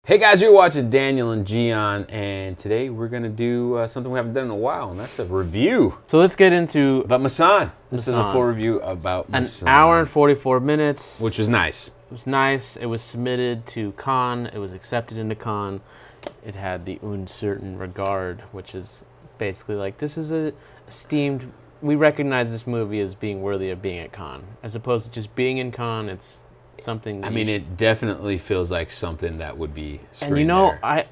Hey guys, you're watching Daniel and Gian, and today we're gonna do something we haven't done in a while, and that's a review. So let's get into About Masaan. This is a full review about Masaan. An hour and 44 minutes. Which was nice. It was nice. It was submitted to Cannes. It was accepted into Cannes. It had the uncertain regard, which is basically like, this is a esteemed, we recognize this movie as being worthy of being at Cannes. As opposed to just being in Cannes, it's something that I mean, it definitely feels like something that would be screened And you know, there.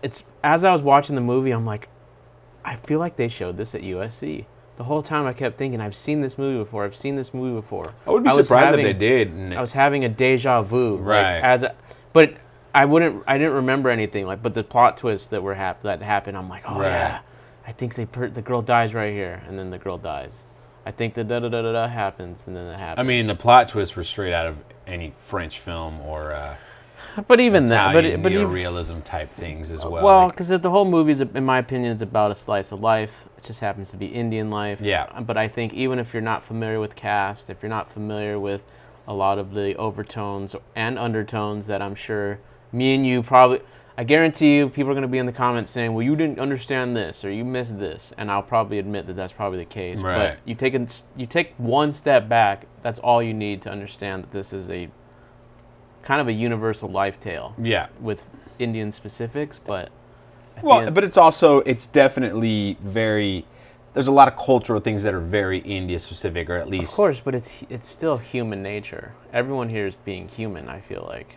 as I was watching the movie, I'm like, I feel like they showed this at USC. The whole time I kept thinking, I've seen this movie before. I've seen this movie before. I would be surprised if they did. I was having a deja vu, right? But I didn't remember anything. Like, but the plot twists that happened, I'm like, oh right. yeah, I think the girl dies right here, and then the girl dies. I think the da da da da da happens, and then it happens. I mean, the plot twists were straight out of any French film or. But even Italian, that, but neo-realism type things as well. Well, because the whole movie is, in my opinion, is about a slice of life. It just happens to be Indian life. Yeah. But I think even if you're not familiar with cast, if you're not familiar with a lot of the overtones and undertones that I'm sure me and you probably, I guarantee you, people are going to be in the comments saying, "Well, you didn't understand this or you missed this," and I'll probably admit that that's probably the case. Right. But you take one step back. That's all you need to understand that this is a kind of a universal life tale. Yeah. With Indian specifics, but but it's definitely very. There's a lot of cultural things that are very India specific, or at least. Of course, but it's still human nature. Everyone here is being human. I feel like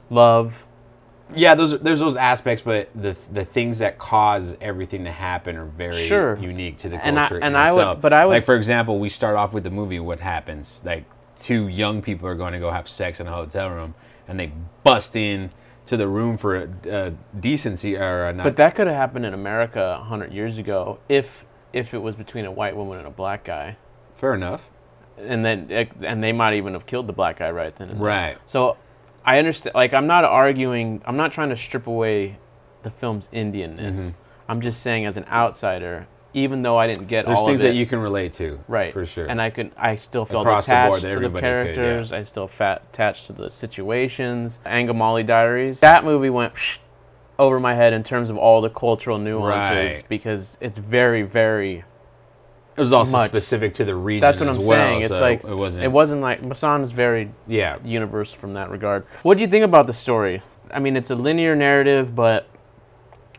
love. Yeah, there's those aspects, but the things that cause everything to happen are very unique to the culture. I would, like for example, we start off with the movie. What happens? Like, two young people are going to go have sex in a hotel room, and they bust in to the room for a decency or not. But that could have happened in America 100 years ago if it was between a white woman and a black guy. Fair enough. And they might even have killed the black guy right then and there. Right. So I understand. Like, I'm not arguing. I'm not trying to strip away the film's Indianness. Mm-hmm. I'm just saying, as an outsider, even though I didn't get There's all of it, things that you can relate to, right? For sure. And I still felt Across attached the board, to the characters. Could, yeah. I still attached to the situations. Angamali Diaries. That movie went over my head in terms of all the cultural nuances, because it's very, very. It was also specific to the region. That's what I'm saying. It's so like it wasn't like Masaan is very universal from that regard. What do you think about the story? I mean, it's a linear narrative, but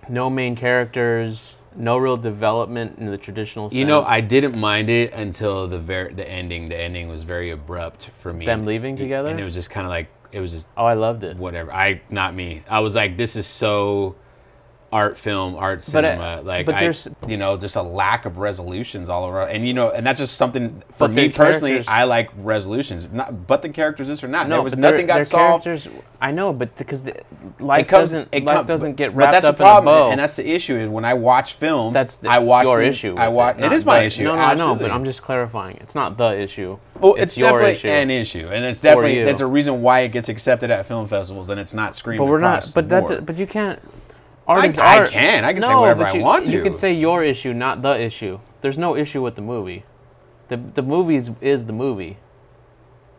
no main characters, no real development in the traditional sense. You know, I didn't mind it until the ending. The ending was very abrupt for me. Them leaving together, and it was just kind of like it was just. Oh, I loved it. Whatever. Not me. I was like, this is so. Art cinema, there's just a lack of resolutions all around, and that's just something for me personally. I like resolutions, but the characters this or not. No, nothing got solved. I know, but because life doesn't get wrapped that's up the problem, in a bow. And that's the issue. Is when I watch films, I watch your issue. It is my issue. No, I know, but I'm just clarifying. It's not the issue. Well, it's definitely an issue, and it's definitely there's a reason why it gets accepted at film festivals, and it's not screamed. But we're not. But you can't. I can say whatever I want to. You can say your issue, not the issue. There's no issue with the movie. The movie is the movie.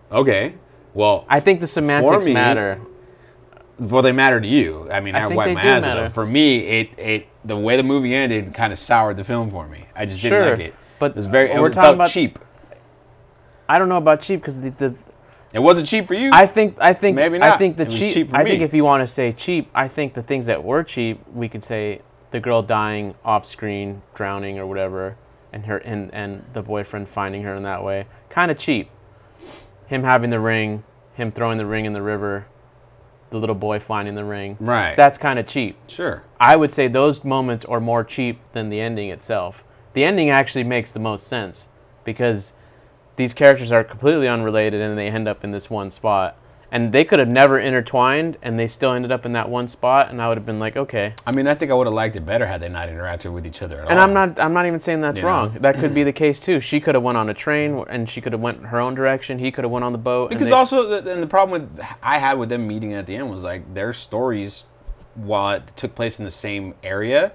Okay. Well, I think the semantics matter. Well, they matter to you. I mean, I wipe my ass with them. For me, the way the movie ended kind of soured the film for me. I just didn't like it. But it was it felt cheap. I don't know about cheap because it wasn't cheap for you. I think maybe not. I think the it was cheap for me. I think if you want to say cheap, I think the things that were cheap, we could say the girl dying off screen, drowning or whatever, and the boyfriend finding her in that way, kind of cheap. Him having the ring, him throwing the ring in the river, the little boy finding the ring. Right. That's kind of cheap. Sure. I would say those moments are more cheap than the ending itself. The ending actually makes the most sense because these characters are completely unrelated and they end up in this one spot. And they could have never intertwined and they still ended up in that one spot, and I would have been like, okay. I mean, I think I would have liked it better had they not interacted with each other at all. And I'm not even saying that's wrong. That could be the case too. She could have went on a train and she could have went her own direction. He could have went on the boat. Because the problem I had with them meeting at the end was like their stories, while it took place in the same area,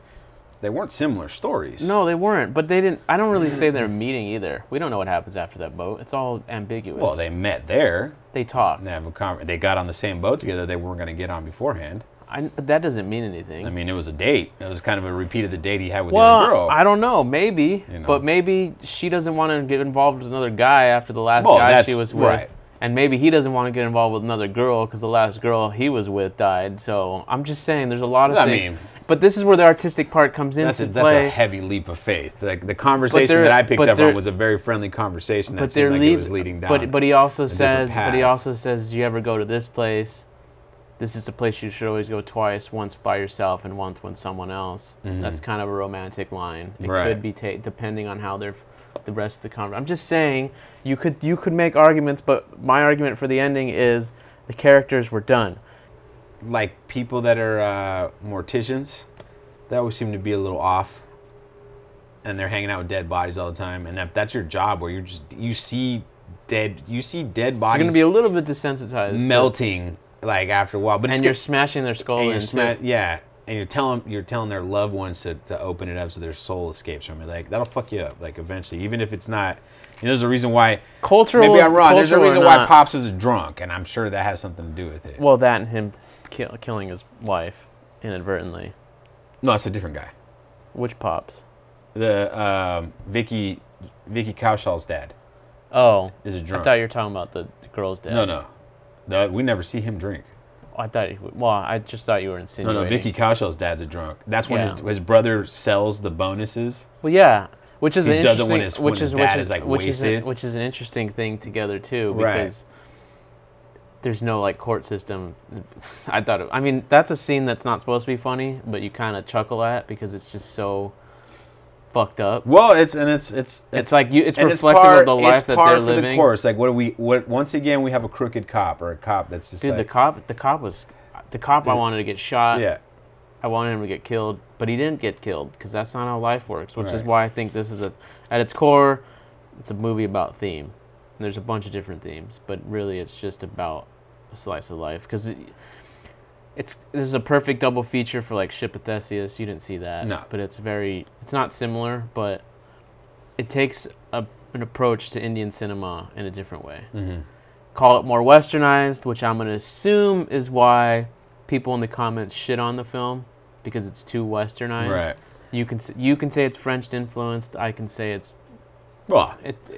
they weren't similar stories. No, they weren't. But they didn't. I don't really say they're meeting either. We don't know what happens after that boat. It's all ambiguous. Well, they met there. They talked. They got on the same boat together. They weren't going to get on beforehand. But that doesn't mean anything. I mean, it was a date. It was kind of a repeat of the date he had with the other girl. I don't know. Maybe. You know. But maybe she doesn't want to get involved with another guy after the last guy she was with. Right. And maybe he doesn't want to get involved with another girl because the last girl he was with died. So I'm just saying there's a lot of things. But this is where the artistic part comes into play. That's a heavy leap of faith. Like the conversation that I picked up on was a very friendly conversation that seemed like it was leading down. But he also says, you ever go to this place? This is the place you should always go twice, once by yourself and once with someone else. That's kind of a romantic line. It could be depending on how the rest of the conversation. I'm just saying you could make arguments, but my argument for the ending is the characters were done. Like people that are morticians, that always seem to be a little off, and they're hanging out with dead bodies all the time, and that's your job where you see dead bodies. You're gonna be a little bit desensitized, melting like after a while, but you're smashing their skull in. Yeah. And you're telling their loved ones to open it up so their soul escapes from it. Like that'll fuck you up. Like eventually, even if it's not, there's a reason why. Maybe I'm wrong. There's a reason why Pops was a drunk, and I'm sure that has something to do with it. Well, that and him killing his wife inadvertently. No, it's a different guy. Which Pops? The Vicky Kaushall's dad. Oh, is a drunk. I thought you were talking about the girl's dad. No, we never see him drink. I just thought you were insinuating. No, Vicky Kaushall's dad's a drunk. That's when his brother sells the bonuses. Well, yeah, which is his dad is like wasted. Which is an interesting thing together too, because there's no like court system. I mean, that's a scene that's not supposed to be funny, but you kind of chuckle at because it's just so fucked up. Well, it's like it's reflective of the life that they're living. For the course. Like once again we have a crooked cop or a cop that's just the cop I wanted to get shot. Yeah. I wanted him to get killed, but he didn't get killed because that's not how life works, which is why I think this is at its core, it's a movie about theme. And there's a bunch of different themes, but really it's just about a slice of life because this is a perfect double feature for like Ship of Theseus. You didn't see that. No. But it's not similar, but it takes an approach to Indian cinema in a different way. Call it more westernized, which I'm going to assume is why people in the comments shit on the film because it's too westernized. Right. You can say it's French influenced. I can say it's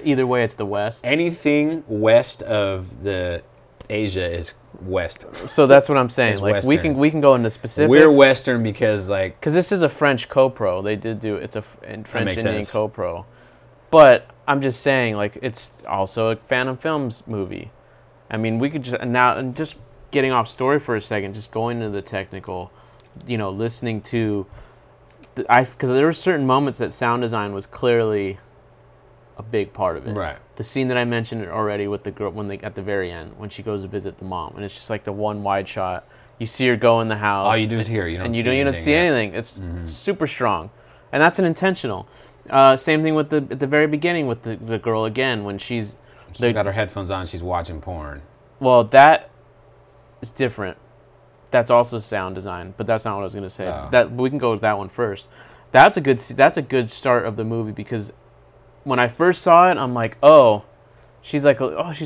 either way it's the West. Anything west of the Asia is West. So that's what I'm saying. Like Western. we can go into specifics. We're Western because this is a French co-pro. They did do it's a French Indian co-pro. But I'm just saying like it's also a Phantom Films movie. I mean, we could just getting off story for a second, just going into the technical, listening to because there were certain moments that sound design was clearly a big part of it. Right. The scene that I mentioned already with the girl at the very end when she goes to visit the mom, and it's just like the one wide shot. You see her go in the house. All you do is hear. You don't see anything. It's super strong, and that's an intentional. Same thing at the very beginning with the girl again when she's got her headphones on. She's watching porn. Well, that is different. That's also sound design, but that's not what I was going to say. Oh. That we can go with that one first. That's a good start of the movie because when I first saw it, I'm like, she's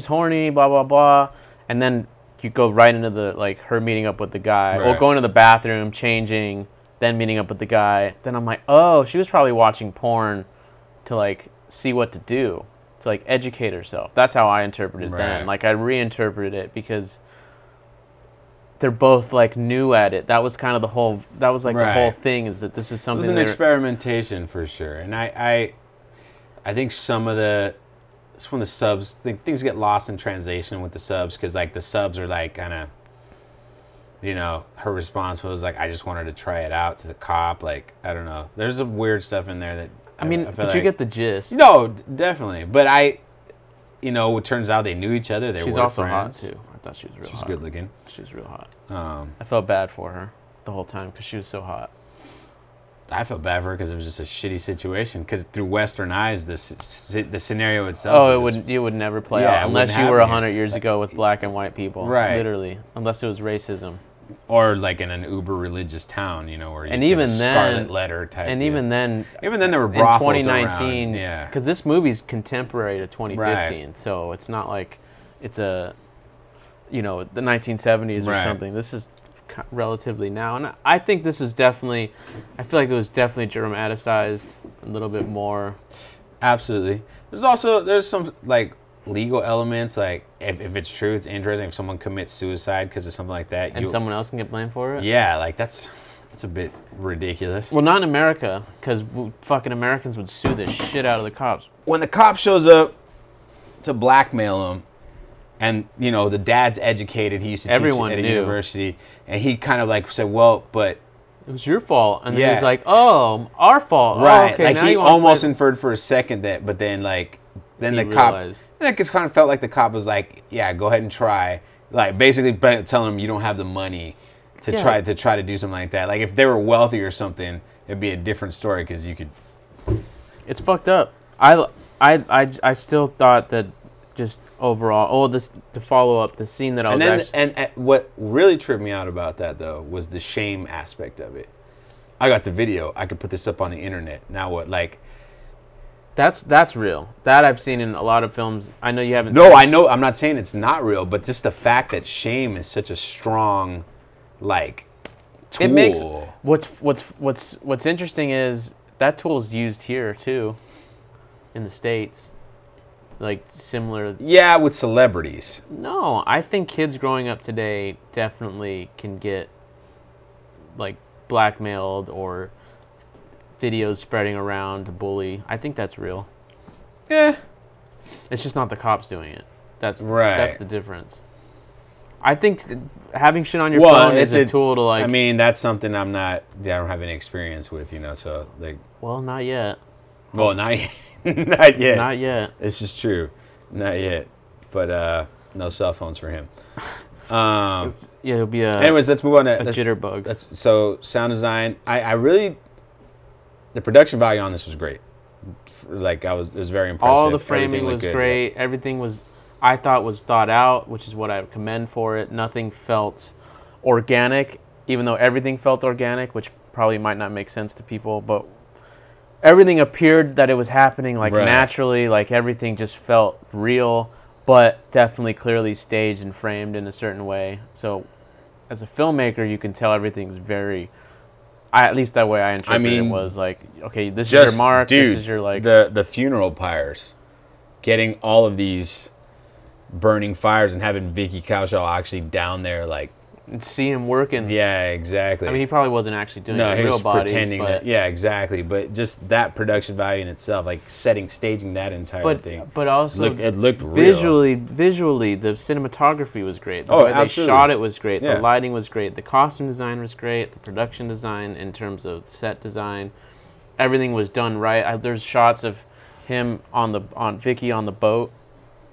horny, blah blah blah, and then you go right into her meeting up with the guy, or going to the bathroom, changing, then meeting up with the guy. Then I'm like, she was probably watching porn to see what to do, to educate herself. That's how I interpreted it then. I reinterpreted it because they're both new at it. That was kind of the whole. That was the whole thing is that this was something. It was an experimentation for sure, and I think it's when the subs things get lost in translation with the subs because the subs are kind of, her response was I just wanted to try it out to the cop. I don't know. There's some weird stuff in there that but you get the gist. No, definitely. But it turns out they knew each other. She's also friends. Hot too. I thought she was real hot. She's good looking. She was real hot. I felt bad for her the whole time because she was so hot. I felt bad for her because it was just a shitty situation. Because through Western eyes, the scenario itself. It would never play out unless you were 100 years ago with black and white people. Right. Literally, unless it was racism. Or in an uber religious town, where you even then Scarlet Letter type. And even then there were brothels in 2019. Yeah. Because this movie's contemporary to 2015, so it's not like it's a, the 1970s or something. This is relatively now. And I think this is definitely, I feel like it was definitely dramatized a little bit more. Absolutely. There's some like legal elements, like if it's true, it's interesting. If someone commits suicide because of something like that, and someone else can get blamed for it. Yeah, like that's a bit ridiculous. Well, not in America, because fucking Americans would sue the shit out of the cops. When the cop shows up to blackmail him, and you know the dad's educated, he used to teach at a university, and he kind of like said, "Well, but it was your fault," and then he's like, "Oh, our fault." Right? Oh, okay, like he almost inferred for a second that, but then then the cop, and it just kind of felt like the cop was like, "Yeah, go ahead and try," like basically telling him you don't have the money to try to do something like that. Like if they were wealthy or something, it'd be a different story because you could. It's fucked up. I still thought that just overall. To follow up the scene that I was. And what really tripped me out about that though was the shame aspect of it. I got the video. I could put this up on the internet. Now what? Like. That's real. That I've seen in a lot of films. I know you haven't. No, I know. I'm not saying it's not real, but just the fact that shame is such a strong, like, tool. It makes what's interesting is that tool is used here too, in the States, like similar. Yeah, with celebrities. No, I think kids growing up today definitely can get, like, blackmailed or videos spreading around to bully. I think that's real. Yeah. It's just not the cops doing it. That's the difference. I think having shit on your phone is a tool to like. I mean, that's something I don't have any experience with, so like. Well, not yet. Well, not yet. Not yet. Not yet. This is true. Not yet. But no cell phones for him. It'll be anyways, let's move on to a jitterbug. So sound design. I really. The production value on this was great. Like it was very impressive. All the framing was great. Yeah. Everything I thought was thought out, which is what I would commend for it. Nothing felt organic, even though everything felt organic, which probably might not make sense to people. But everything appeared that it was happening naturally. Like everything just felt real, but definitely clearly staged and framed in a certain way. So, as a filmmaker, you can tell everything's very. At least that way I interpreted it was like, okay, this is your mark, this is your like... The funeral pyres, getting all of these burning fires and having Vicky Kaushal actually down there like... And see him working. Yeah, exactly. I mean, he probably wasn't actually doing it in real bodies. Pretending that. Yeah, exactly. But just that production value in itself, like staging that entire thing. But also, it looked real. Visually, the cinematography was great. The way they shot it was great. Yeah. The lighting was great. The costume design was great. The production design in terms of set design, everything was done right. There's shots of him on Vicky on the boat.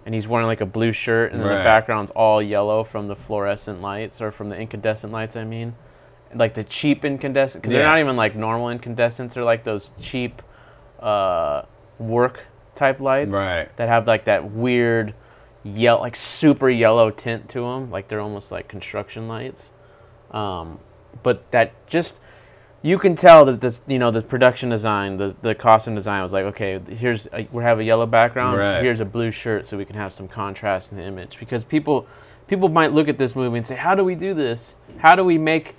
And he's wearing like a blue shirt, and then the background's all yellow from the fluorescent lights, or from the incandescent lights, I mean. Like the cheap incandescent, because they're not even like normal incandescents, they're like those cheap work type lights that have like that weird yellow, like super yellow tint to them, like they're almost like construction lights. But that just... You can tell that this, the production design, the costume design was like, okay, we have a yellow background, here's a blue shirt, so we can have some contrast in the image. Because people might look at this movie and say, how do we do this? How do we make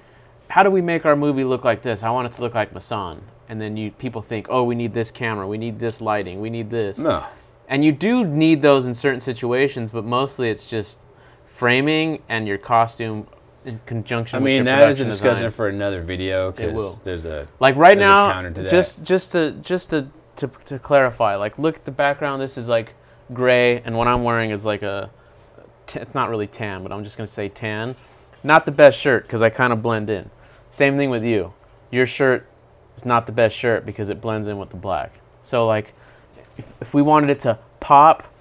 our movie look like this? I want it to look like Masaan. And then people think, oh, we need this camera, we need this lighting, we need this. No. And you do need those in certain situations, but mostly it's just framing and your costume in conjunction with your production that is a discussion design. For another video, because there's a right now counter to that. just to clarify, like, look at the background. This is like gray, and what I'm wearing is like it's not really tan, but I'm just gonna say tan. Not the best shirt because I kind of blend in. Same thing with you. Your shirt is not the best shirt because it blends in with the black. So like, if we wanted it to pop,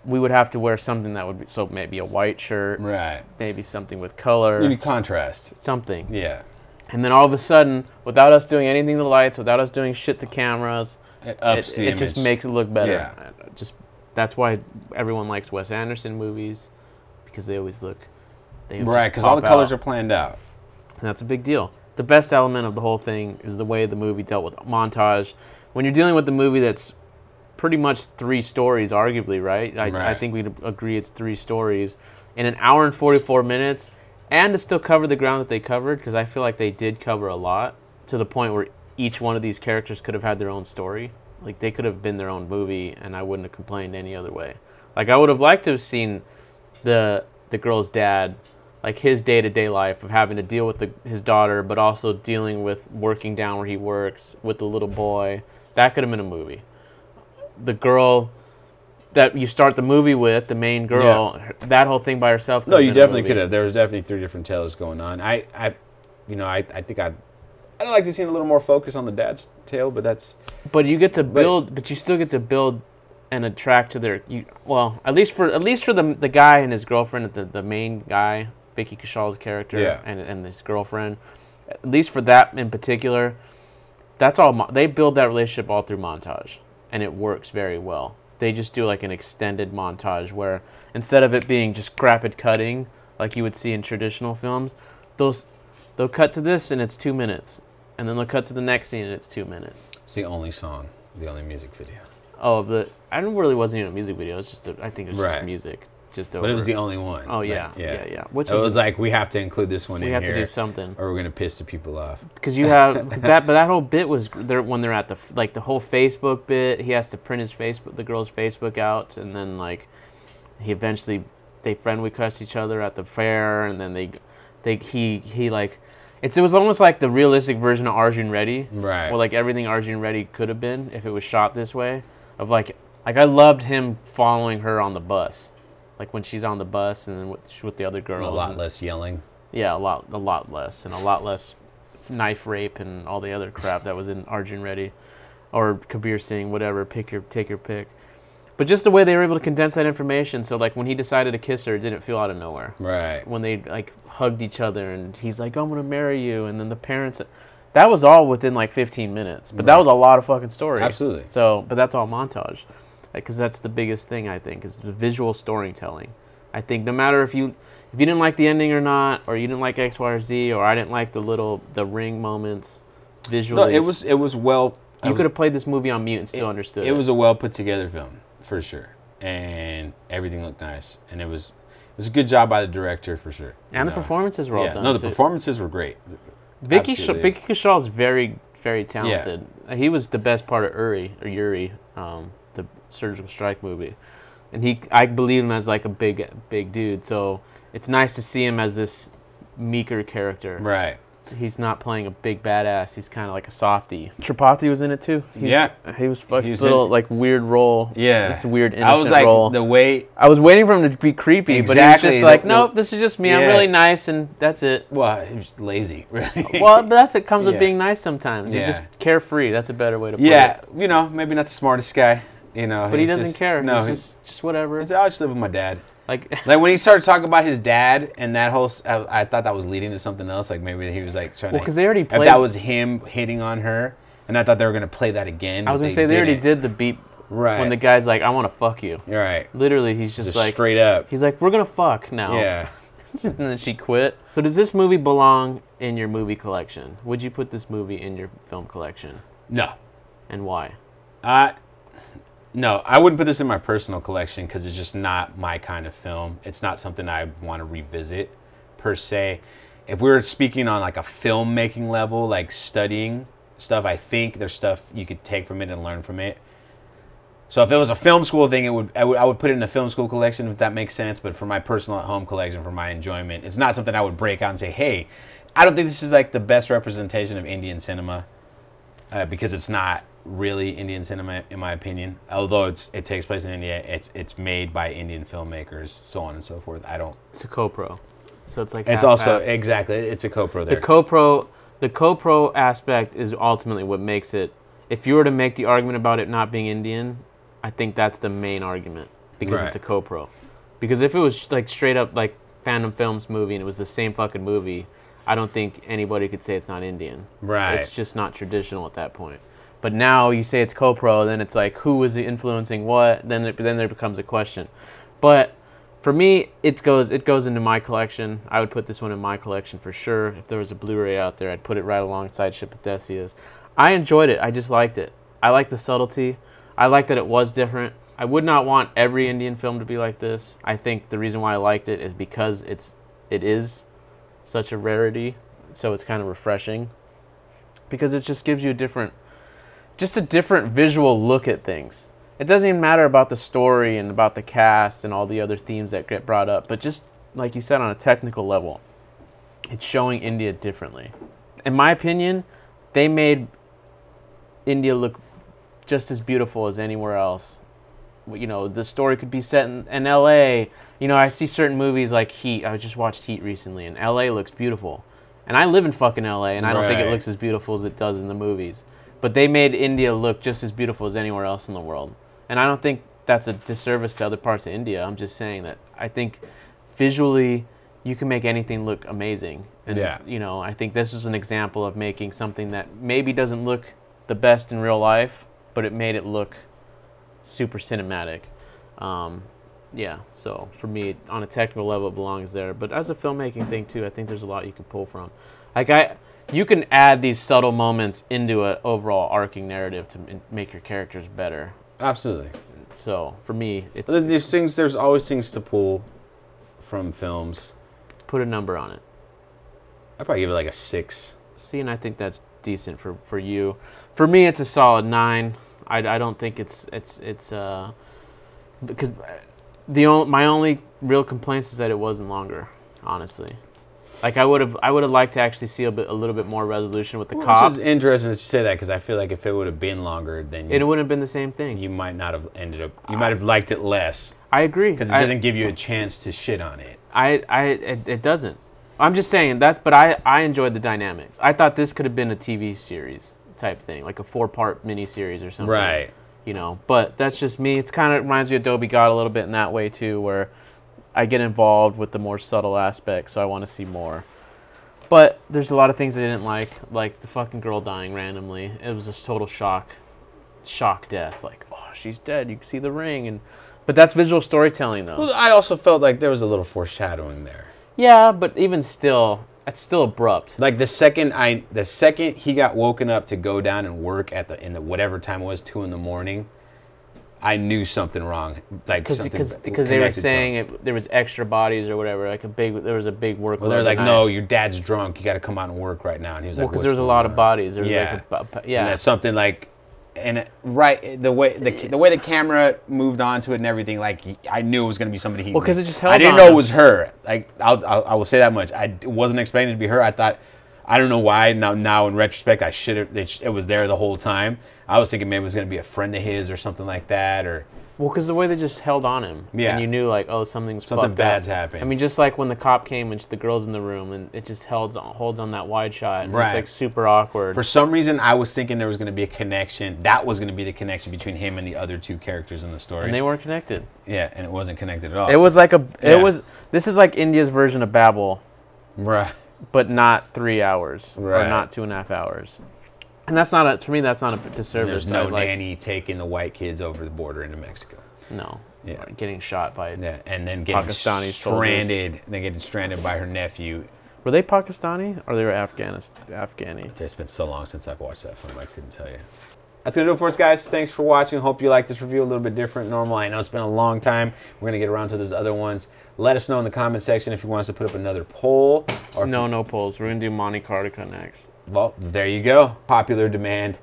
we would have to wear something that would be, so maybe a white shirt, maybe something with color. You need contrast. Something. Yeah. And then all of a sudden, without us doing anything to lights, without us doing shit to cameras, it just makes it look better. Yeah. That's why everyone likes Wes Anderson movies, because they always look... because all the colors are planned out. And that's a big deal. The best element of the whole thing is the way the movie dealt with montage. When you're dealing with the movie that's pretty much 3 stories, arguably, right? I think we'd agree it's 3 stories. In an hour and 44 minutes, and to still cover the ground that they covered, because I feel like they did cover a lot to the point where each one of these characters could have had their own story. Like, they could have been their own movie, and I wouldn't have complained any other way. Like, I would have liked to have seen the girl's dad, like his day-to-day life of having to deal with his daughter, but also dealing with working down where he works with the little boy. That could have been a movie. The girl that you start the movie with, the main girl, that whole thing by herself. No, you definitely could have. There was definitely 3 different tales going on. I think I'd like to see a little more focus on the dad's tale, but that's. But you get to build, but you still get to build and attract to their. Well, at least for the guy and his girlfriend, the main guy, Vicky Kaushал's character, and his girlfriend. At least for that in particular, that's all. They build that relationship all through montage, and it works very well. They just do like an extended montage where instead of it being just rapid cutting like you would see in traditional films, they'll cut to this and it's 2 minutes, and then they'll cut to the next scene and it's 2 minutes. It's the only song, the only music video. Oh, I really wasn't even a music video. It's just I think it was just music. But it was the only one. Oh yeah, yeah. Which it was like, we have to include this one in here. We have to do something, or we're gonna piss the people off. Because you have that, but that whole bit was there when they're at the whole Facebook bit. He has to print the girl's Facebook out, and then like they friend request each other at the fair, and then he like it was almost like the realistic version of Arjun Reddy, right? Or like everything Arjun Reddy could have been if it was shot this way. Of like I loved him following her on the bus. Like when she's on the bus and then with the other girls. A lot less yelling. Yeah, a lot less. And a lot less knife rape and all the other crap that was in Arjun Reddy. Or Kabir Singh, whatever, take your pick. But just the way they were able to condense that information. So like when he decided to kiss her, it didn't feel out of nowhere. Right. When they like hugged each other and he's like, I'm going to marry you. And then the parents, that was all within like 15 minutes. But that was a lot of fucking story. Absolutely. So, but that's all montage. Because that's the biggest thing, I think, is the visual storytelling. I think no matter if you didn't like the ending or not, or you didn't like X, Y, or Z, or I didn't like the ring moments visually. No, it was well. You could have played this movie on mute and still understood it. It was a well put together film, for sure. And everything looked nice. And it was a good job by the director, for sure. And the performances were all done. No, the performances were great. Vicky Kaushal is very, very talented. Yeah. He was the best part of Yuri, the surgical strike movie, and I believe him as like a big dude, so it's nice to see him as this meeker character. Right. He's not playing a big badass. He's kind of like a softie. Tripathi was in it too. He was little like weird role. Yeah, it's a weird innocent I was like role. The way I was waiting for him to be creepy, but he was just like, nope, this is just me. I'm really nice, and that's it. Well, he was lazy, really. Well, but that's it comes with being nice sometimes. You're just carefree. That's a better way to put it. Yeah, maybe not the smartest guy. But he doesn't care. No, he's just whatever. I'll just live with my dad. Like when he started talking about his dad and that whole, I thought that was leading to something else. Like maybe he was like trying to. Well, because they already played. If that was him hitting on her, and I thought they were gonna play that again. I was gonna say they already did the beat. Right. When the guy's like, "I want to fuck you." Right. Literally, he's just like straight up. He's like, "We're gonna fuck now." Yeah. And then she quit. So does this movie belong in your movie collection? Would you put this movie in your film collection? No. And why? No, I wouldn't put this in my personal collection because it's just not my kind of film. It's not something I want to revisit, per se. If we were speaking on like a filmmaking level, like studying stuff, I think there's stuff you could take from it and learn from it. So if it was a film school thing, I would put it in a film school collection, if that makes sense. But for my personal at-home collection, for my enjoyment, it's not something I would break out and say, hey, I don't think this is like the best representation of Indian cinema, because it's not really Indian cinema in my opinion. Although it takes place in India, it's made by Indian filmmakers, so on and so forth. It's a co-pro, so it's like it's also exactly it's a co-pro there. The co-pro aspect is ultimately what makes it. If you were to make the argument about it not being Indian, I think that's the main argument, because it's a co-pro. Because if it was like straight up like Phantom Films movie and it was the same fucking movie, I don't think anybody could say it's not Indian. Right. It's just not traditional at that point. But now you say it's co-pro, then it's like, who is influencing what? Then there becomes a question. But for me, it goes into my collection. I would put this one in my collection for sure. If there was a Blu-ray out there, I'd put it right alongside Ship of Theseus. I enjoyed it. I just liked it. I liked the subtlety. I liked that it was different. I would not want every Indian film to be like this. I think the reason why I liked it is because it is such a rarity, so it's kind of refreshing because it just gives you a different visual look at things. It doesn't even matter about the story and about the cast and all the other themes that get brought up, but just like you said, on a technical level, it's showing India differently. In my opinion, they made India look just as beautiful as anywhere else. You know, the story could be set in LA. You know, I see certain movies like Heat. I just watched Heat recently, and LA looks beautiful. And I live in fucking LA, and I don't think it looks as beautiful as it does in the movies. But they made India look just as beautiful as anywhere else in the world. And I don't think that's a disservice to other parts of India. I'm just saying that I think visually you can make anything look amazing. And, you know, I think this is an example of making something that maybe doesn't look the best in real life, but it made it look super cinematic. Yeah, so for me, on a technical level, it belongs there. But as a filmmaking thing, too, I think there's a lot you can pull from. Like, you can add these subtle moments into an overall arcing narrative to make your characters better. Absolutely. So, for me, it's... There's always things to pull from films. Put a number on it. I'd probably give it like a 6. See, and I think that's decent for you. For me, it's a solid 9. I don't think it's because my only real complaints is that it wasn't longer, honestly. Like I would have liked to actually see a little bit more resolution with the cop. Which is interesting that you say that, because I feel like if it would have been longer, then it wouldn't have been the same thing. You might not have ended up. You might have liked it less. I agree, because it doesn't give you a chance to shit on it. It doesn't. I'm just saying that, but I enjoyed the dynamics. I thought this could have been a TV series type thing, like a 4-part miniseries or something. Right. You know, but that's just me. It's kind of reminds me of Adobe God a little bit in that way too, where I get involved with the more subtle aspects, so I want to see more. But there's a lot of things I didn't like the fucking girl dying randomly. It was just total shock death. Like, oh, she's dead. You can see the ring, but that's visual storytelling though. Well, I also felt like there was a little foreshadowing there. Yeah, but even still, it's still abrupt. Like the second he got woken up to go down and work in the whatever time it was, 2 a.m, I knew something wrong. Like because they were saying there was extra bodies or whatever. Like there was a big workload. Well, they're like, no, your dad's drunk. You got to come out and work right now. And he was like, because there was a lot of bodies. There was yeah, like and that's something like. And the way the camera moved onto it and everything, like I knew it was gonna be somebody he. Well, because it just held. I didn't know it was her. Like I will say that much. I wasn't expecting it to be her. I thought, I don't know why. Now in retrospect, I should have. It was there the whole time. I was thinking maybe it was gonna be a friend of his or something like that, or. Well, because the way they just held on him, and you knew like, oh, something bad's happened. I mean, just like when the cop came and the girl's in the room, and it just holds on that wide shot, and it's like super awkward. For some reason, I was thinking there was going to be a connection. That was going to be the connection between him and the other 2 characters in the story, and they weren't connected. Yeah, and it wasn't connected at all. It was like This is like India's version of Babel, right? But not 3 hours or right. not 2.5 hours. And that's not to me. That's not a disservice. And there's no nanny taking the white kids over the border into Mexico. No. Yeah. Getting shot by and then getting Pakistani stranded. soldiers. Then getting stranded by her nephew. Were they Pakistani or they were Afghani? It's been so long since I've watched that film, I couldn't tell you. That's going to do it for us, guys. Thanks for watching. Hope you liked this review a little bit different than normal. I know it's been a long time. We're going to get around to those other ones. Let us know in the comment section if you want us to put up another poll. Or no polls. We're going to do Monte Carlo next. Well, there you go. Popular demand.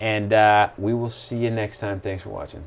And we will see you next time. Thanks for watching.